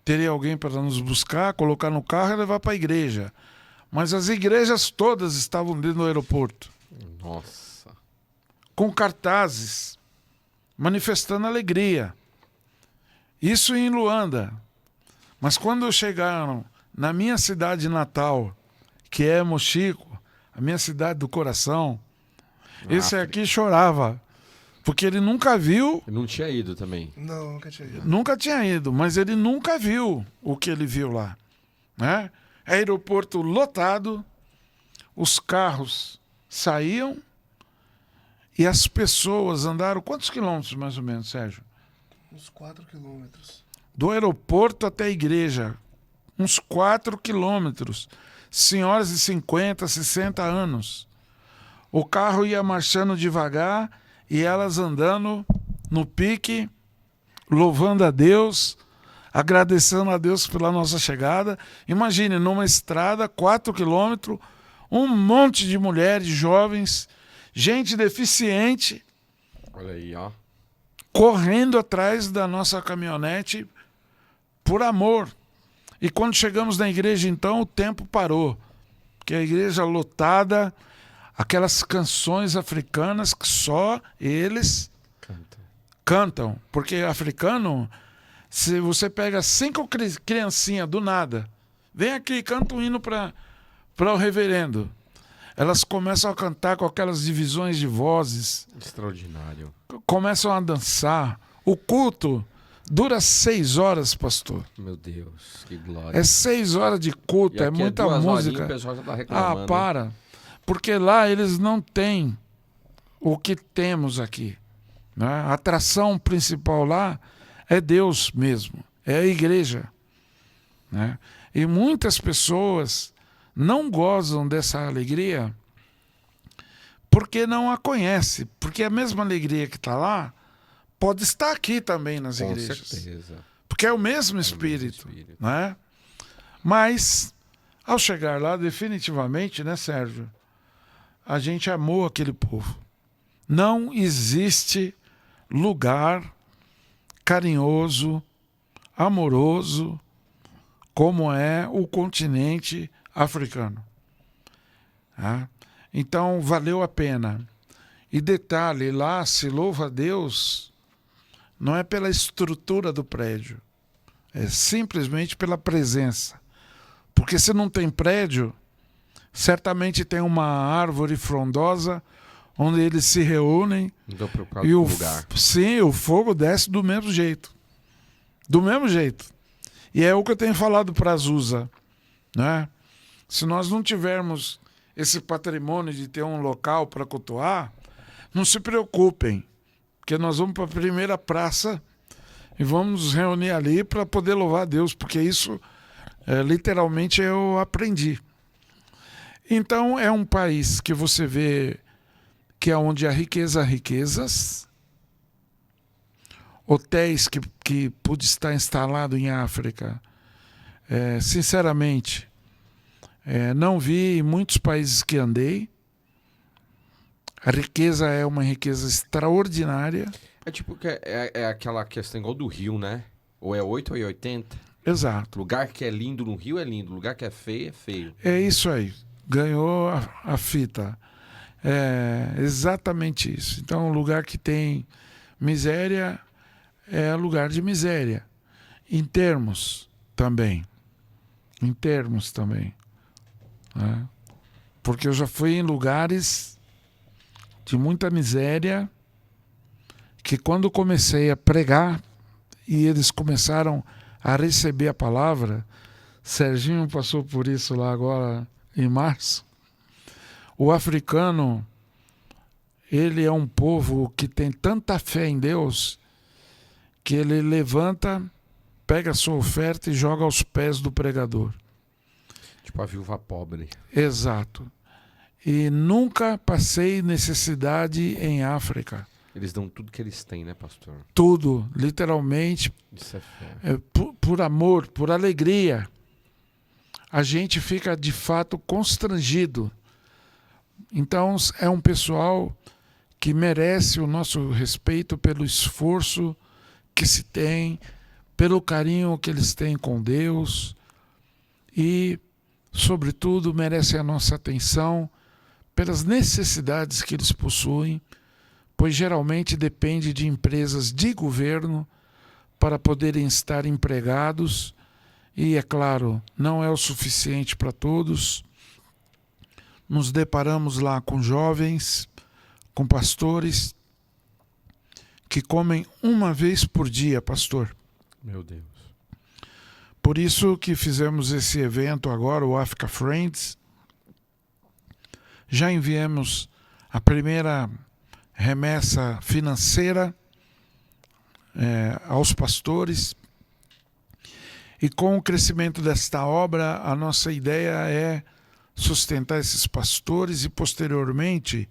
teria alguém para nos buscar, colocar no carro e levar para a igreja. Mas as igrejas todas estavam dentro do aeroporto.
Nossa.
Com cartazes, manifestando alegria. Isso em Luanda. Mas quando chegaram na minha cidade natal, que é Mochico, a minha cidade do coração, esse aqui chorava. Porque ele nunca viu...
Eu não tinha ido também.
Não, nunca tinha ido.
Nunca tinha ido, mas ele nunca viu o que ele viu lá. Né? Aeroporto lotado, os carros saíam e as pessoas andaram... Quantos quilômetros mais ou menos, Sérgio?
Uns 4 quilômetros.
Do aeroporto até a igreja. Uns 4 quilômetros. Senhoras de 50, 60 anos. O carro ia marchando devagar e elas andando no pique, louvando a Deus, agradecendo a Deus pela nossa chegada. Imagine, numa estrada, 4 quilômetros, um monte de mulheres, jovens, gente deficiente,
Olha aí, ó.
correndo atrás da nossa caminhonete por amor. E quando chegamos na igreja, então, o tempo parou. Porque a igreja lotada, aquelas canções africanas que só eles cantam. Porque africano, se você pega 5 criancinhas do nada, vem aqui, canta um hino para o reverendo. Elas começam a cantar com aquelas divisões de vozes.
Extraordinário.
Começam a dançar. O culto dura 6 horas, pastor.
Meu Deus, que glória.
É 6 horas de culto, é muita música.
O pessoal já tá reclamando.
Ah, para. Porque lá eles não têm o que temos aqui. Né? A atração principal lá é Deus mesmo, é a igreja. Né? E muitas pessoas não gozam dessa alegria porque não a conhecem. Porque a mesma alegria que está lá pode estar aqui também nas igrejas.
Com certeza.
Porque é o mesmo espírito. Né? Mas, ao chegar lá, definitivamente, né, Sérgio? A gente amou aquele povo. Não existe lugar carinhoso, amoroso, como é o continente africano. Tá? Então, valeu a pena. E detalhe, lá se louva a Deus, não é pela estrutura do prédio, é simplesmente pela presença. Porque se não tem prédio, certamente tem uma árvore frondosa onde eles se reúnem e o fogo desce do mesmo jeito. Do mesmo jeito. E é o que eu tenho falado para a Azusa. Né? Se nós não tivermos esse patrimônio de ter um local para cultuar, não se preocupem, porque nós vamos para a primeira praça e vamos nos reunir ali para poder louvar a Deus, porque isso literalmente eu aprendi. Então é um país que você vê que é onde há riquezas, hotéis que pude estar instalado em África. Sinceramente, não vi em muitos países que andei. A riqueza é uma riqueza extraordinária.
É tipo que é aquela questão igual do Rio, né? Ou é 8 ou é 80.
Exato.
Lugar que é lindo no Rio é lindo, lugar que é feio.
É isso aí. Ganhou a fita. É exatamente isso. Então, um lugar que tem miséria é lugar de miséria. Em termos também. Né? Porque eu já fui em lugares de muita miséria que quando comecei a pregar e eles começaram a receber a palavra, Serginho passou por isso lá agora em março, o africano, ele é um povo que tem tanta fé em Deus que ele levanta, pega a sua oferta e joga aos pés do pregador.
Tipo a viúva pobre.
Exato. E nunca passei necessidade em África.
Eles dão tudo que eles têm, né, pastor?
Tudo, literalmente.
Isso é fé.
Por amor, por alegria. A gente fica de fato constrangido. Então é um pessoal que merece o nosso respeito pelo esforço que se tem, pelo carinho que eles têm com Deus e, sobretudo, merece a nossa atenção pelas necessidades que eles possuem, pois geralmente depende de empresas de governo para poderem estar empregados e, é claro, não é o suficiente para todos. Nos deparamos lá com jovens, com pastores que comem uma vez por dia, pastor.
Meu Deus.
Por isso que fizemos esse evento agora, o Africa Friends. Já enviamos a primeira remessa financeira aos pastores. E com o crescimento desta obra, a nossa ideia é sustentar esses pastores e, posteriormente,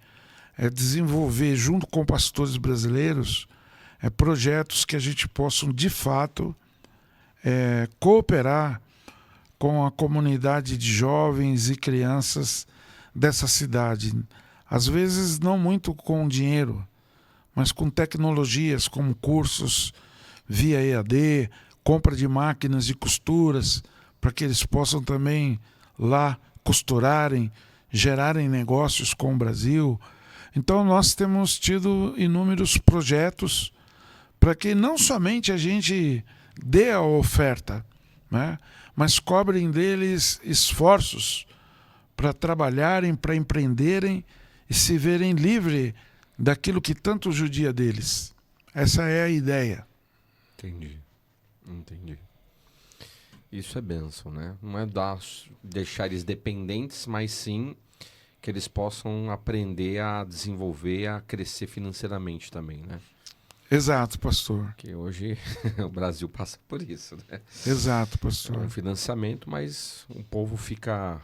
desenvolver, junto com pastores brasileiros, projetos que a gente possa, de fato, cooperar com a comunidade de jovens e crianças dessa cidade. Às vezes, não muito com dinheiro, mas com tecnologias, como cursos via EAD, compra de máquinas de costuras, para que eles possam também lá costurarem, gerarem negócios com o Brasil. Então nós temos tido inúmeros projetos para que não somente a gente dê a oferta, né, mas cobrem deles esforços para trabalharem, para empreenderem e se verem livres daquilo que tanto judia deles. Essa é a ideia.
Entendi. Isso é bênção, né? Não é deixar eles dependentes, mas sim que eles possam aprender a desenvolver, a crescer financeiramente também, né?
Exato, pastor.
Porque hoje o Brasil passa por isso, né?
Exato, pastor.
É um financiamento, mas o povo fica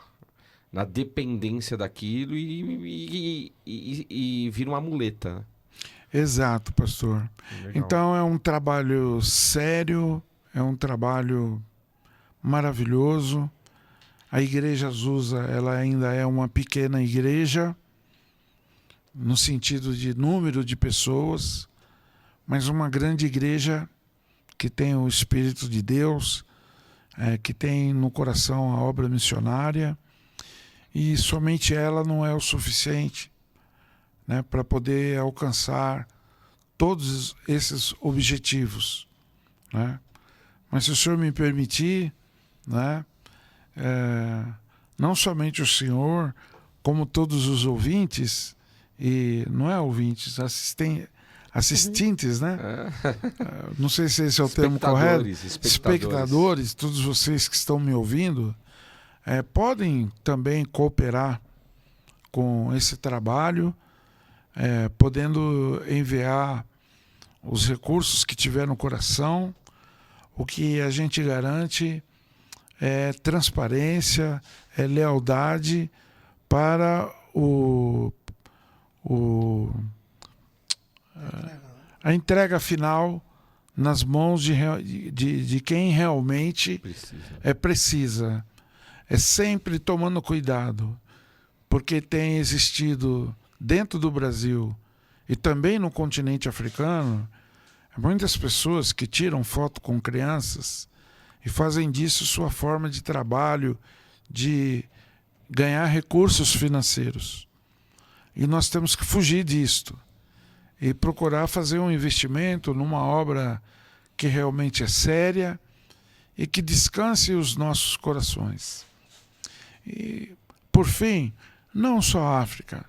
na dependência daquilo e vira uma muleta, né?
Exato, pastor.
Legal.
Então é um trabalho sério, é um trabalho maravilhoso. A Igreja Azusa, ela ainda é uma pequena igreja, no sentido de número de pessoas, mas uma grande igreja que tem o Espírito de Deus, que tem no coração a obra missionária, e somente ela não é o suficiente, né, para poder alcançar todos esses objetivos, né? Mas se o senhor me permitir, né, não somente o senhor, como todos os ouvintes, e não é ouvintes, assistentes, né? Não sei se esse é o termo correto. Espectadores, todos vocês que estão me ouvindo, podem também cooperar com esse trabalho, podendo enviar os recursos que tiver no coração. O que a gente garante é transparência, é lealdade, para a entrega final nas mãos de quem realmente precisa. É sempre tomando cuidado, porque tem existido dentro do Brasil e também no continente africano muitas pessoas que tiram foto com crianças e fazem disso sua forma de trabalho, de ganhar recursos financeiros. E nós temos que fugir disto e procurar fazer um investimento numa obra que realmente é séria e que descanse os nossos corações. E, por fim, não só a África,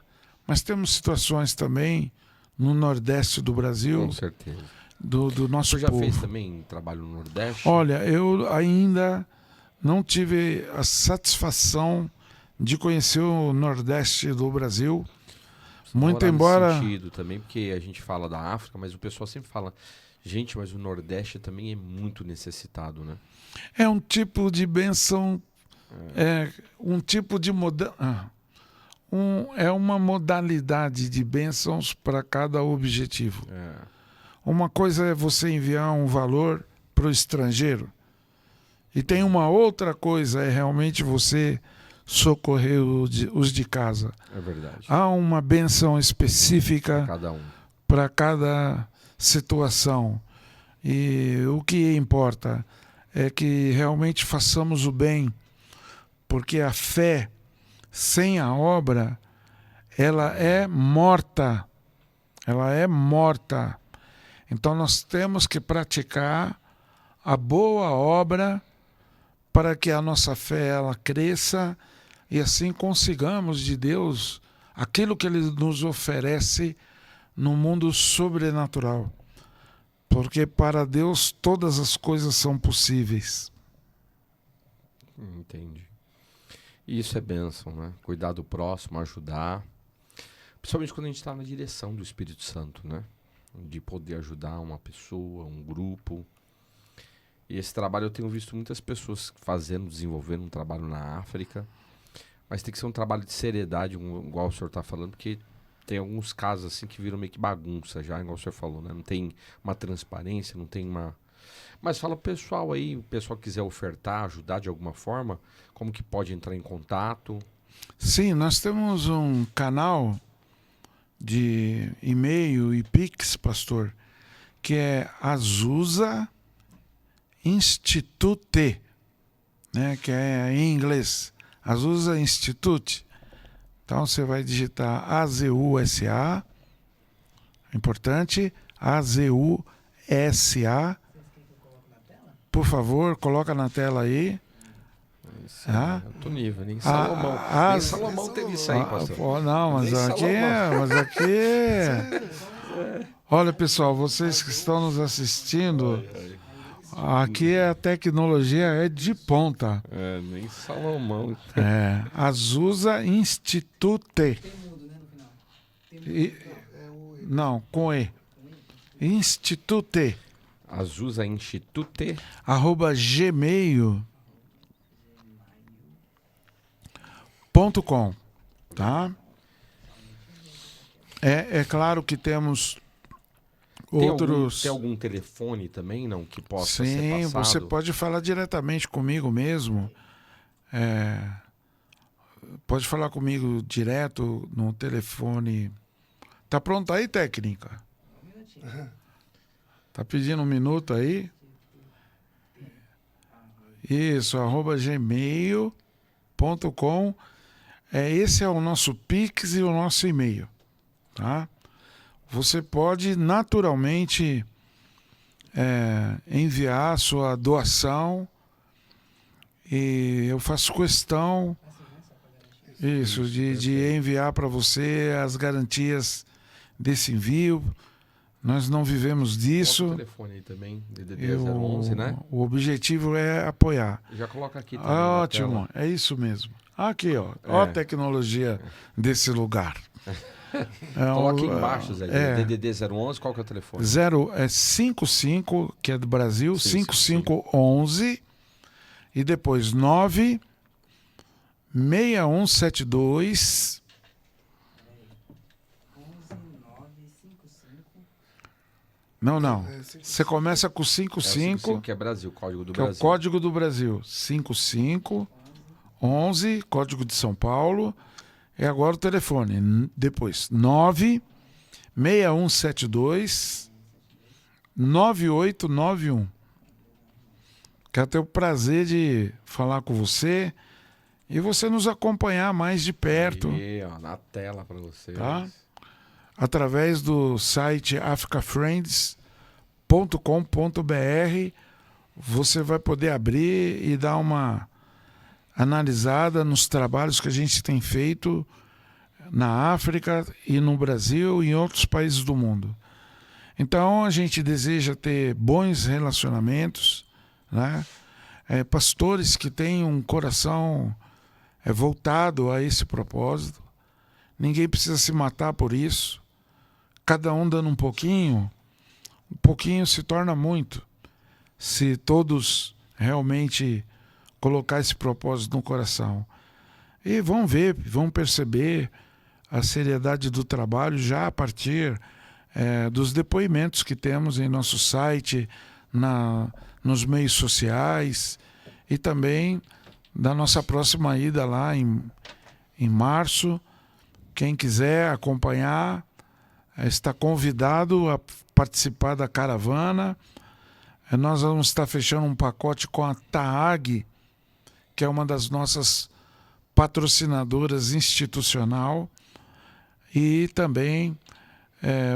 mas temos situações também no Nordeste do Brasil.
Com certeza.
Do nosso
povo. Você já fez também trabalho no Nordeste?
Olha, eu ainda não tive a satisfação de conhecer o Nordeste do Brasil. Muito embora...
nesse sentido também, porque a gente fala da África, mas o pessoal sempre fala, gente, mas o Nordeste também é muito necessitado, né?
É um tipo de bênção, um tipo de é uma modalidade de bênçãos para cada objetivo. Uma coisa é você enviar um valor para o estrangeiro, e tem uma outra coisa, é realmente você socorrer os de casa.
É verdade.
Há uma bênção específica para cada situação. E o que importa é que realmente façamos o bem, porque a fé sem a obra, ela é morta. Ela é morta. Então nós temos que praticar a boa obra para que a nossa fé ela cresça e assim consigamos de Deus aquilo que Ele nos oferece no mundo sobrenatural. Porque para Deus todas as coisas são possíveis.
Entendi. E isso é bênção, né? Cuidar do próximo, ajudar. Principalmente quando a gente está na direção do Espírito Santo, né? De poder ajudar uma pessoa, um grupo. E esse trabalho eu tenho visto muitas pessoas fazendo, desenvolvendo um trabalho na África. Mas tem que ser um trabalho de seriedade, igual o senhor está falando, porque tem alguns casos assim que viram meio que bagunça já, igual o senhor falou, né? Não tem uma transparência, não tem uma... Mas fala pro pessoal aí, o pessoal quiser ofertar, ajudar de alguma forma, como que pode entrar em contato?
Sim, nós temos um canal de e-mail e Pix, pastor, que é Azusa Institute, né? Que é em inglês. Azusa Institute. Então você vai digitar AZUSA, importante, AZUSA. Por favor, coloca na tela aí.
Isso, alto nível, nem Salomão. Nem Salomão teve isso aí, pastor.
Não, mas aqui... Olha, pessoal, vocês que estão nos assistindo... Aqui a tecnologia é de ponta.
Nem Salomão.
Azusa Institute.
Tem mudo, né, no final.
Não, com E. Institute.
Azusa Institute.
@gmail.com, tá? É claro que temos outros...
Tem algum telefone também, não, que possa ser
Sim,
passado?
você pode falar diretamente comigo mesmo. Pode falar comigo direto no telefone. Tá pronto aí, técnica? Tá pedindo um minuto aí? Isso, @gmail.com. Esse é o nosso Pix e o nosso e-mail, tá? Você pode naturalmente enviar a sua doação e eu faço questão de enviar para você as garantias desse envio. Nós não vivemos disso.
Coloca o telefone aí também, DDD 011, né?
O objetivo é apoiar.
Já coloca aqui também.
Ótimo, é isso mesmo. Aqui, ó a tecnologia desse lugar.
Coloca embaixo, Zé. DDD 011, qual que é o telefone?
55, que é do Brasil, 5511 e depois 9 6172.
11955.
Não.
É, 55.
Você começa com 55,
que é Brasil, código do
que é
Brasil.
o código do Brasil. 5511, código de São Paulo. É agora o telefone. Depois, 96172 9891. Quero ter o prazer de falar com você e você nos acompanhar mais de perto.
Aí, ó, na tela para vocês.
Tá? Através do site africafriends.com.br, você vai poder abrir e dar uma analisada nos trabalhos que a gente tem feito na África e no Brasil e em outros países do mundo. Então a gente deseja ter bons relacionamentos, né? Pastores que têm um coração voltado a esse propósito. Ninguém precisa se matar por isso. Cada um dando um pouquinho se torna muito. Se todos realmente colocar esse propósito no coração. E vão ver, vão perceber a seriedade do trabalho já a partir dos depoimentos que temos em nosso site, nos meios sociais e também da nossa próxima ida lá em março. Quem quiser acompanhar está convidado a participar da caravana. Nós vamos estar fechando um pacote com a TAAG, que é uma das nossas patrocinadoras institucional, e também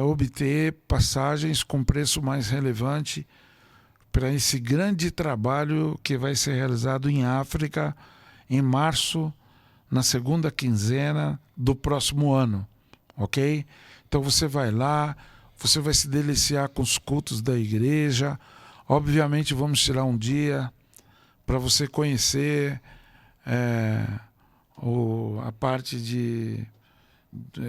obter passagens com preço mais relevante para esse grande trabalho que vai ser realizado em África em março, na segunda quinzena do próximo ano, ok? Então você vai lá, você vai se deliciar com os cultos da igreja. Obviamente vamos tirar um dia para você conhecer a parte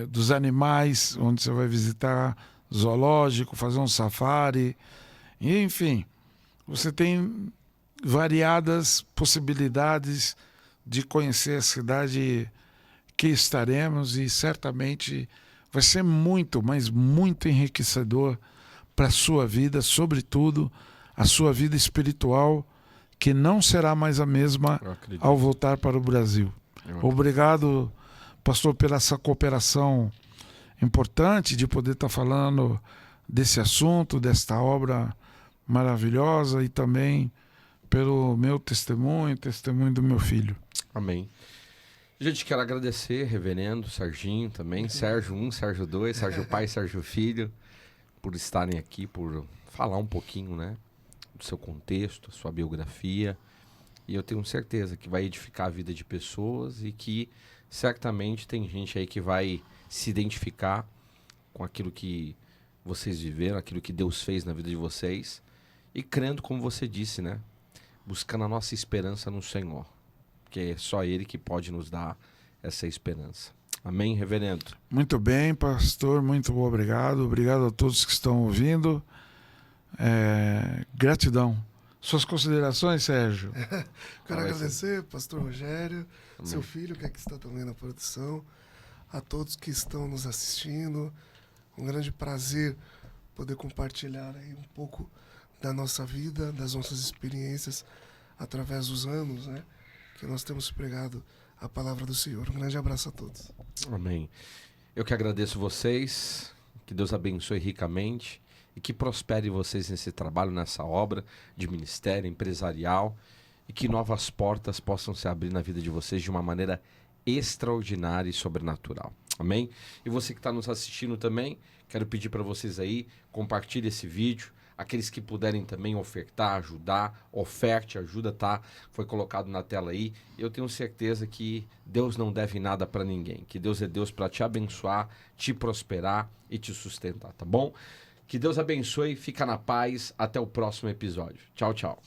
dos animais, onde você vai visitar zoológico, fazer um safari, enfim, você tem variadas possibilidades de conhecer a cidade que estaremos, e certamente vai ser muito, mas muito enriquecedor para a sua vida, sobretudo a sua vida espiritual, que não será mais a mesma ao voltar para o Brasil. Obrigado, pastor, pela essa cooperação importante de poder estar falando desse assunto, desta obra maravilhosa, e também pelo meu testemunho, testemunho do meu filho.
Amém. Gente, quero agradecer, reverendo, Serginho também, Sérgio 1, Sérgio 2, Sérgio Pai, Sérgio Filho, por estarem aqui, por falar um pouquinho, né, do seu contexto, sua biografia. E eu tenho certeza que vai edificar a vida de pessoas e que certamente tem gente aí que vai se identificar com aquilo que vocês viveram, aquilo que Deus fez na vida de vocês, e crendo, como você disse, né, buscando a nossa esperança no Senhor, que é só Ele que pode nos dar essa esperança. Amém, reverendo?
Muito bem, pastor, muito obrigado. Obrigado a todos que estão ouvindo. Gratidão. Suas considerações, Sérgio?
Quero agradecer, pastor Rogério, seu filho, que aqui está também na produção, a todos que estão nos assistindo. Um grande prazer poder compartilhar aí um pouco da nossa vida, das nossas experiências através dos anos, né, que nós temos pregado a palavra do Senhor. Um grande abraço a todos.
Amém. Eu que agradeço vocês, que Deus abençoe ricamente e que prospere vocês nesse trabalho, nessa obra de ministério empresarial, e que novas portas possam se abrir na vida de vocês de uma maneira extraordinária e sobrenatural. Amém? E você que está nos assistindo também, quero pedir para vocês aí, compartilhe esse vídeo. Aqueles que puderem também ofertar, ajudar, oferte, ajuda, tá? Foi colocado na tela aí. Eu tenho certeza que Deus não deve nada para ninguém. Que Deus é Deus para te abençoar, te prosperar e te sustentar, tá bom? Que Deus abençoe, fica na paz. Até o próximo episódio. Tchau, tchau.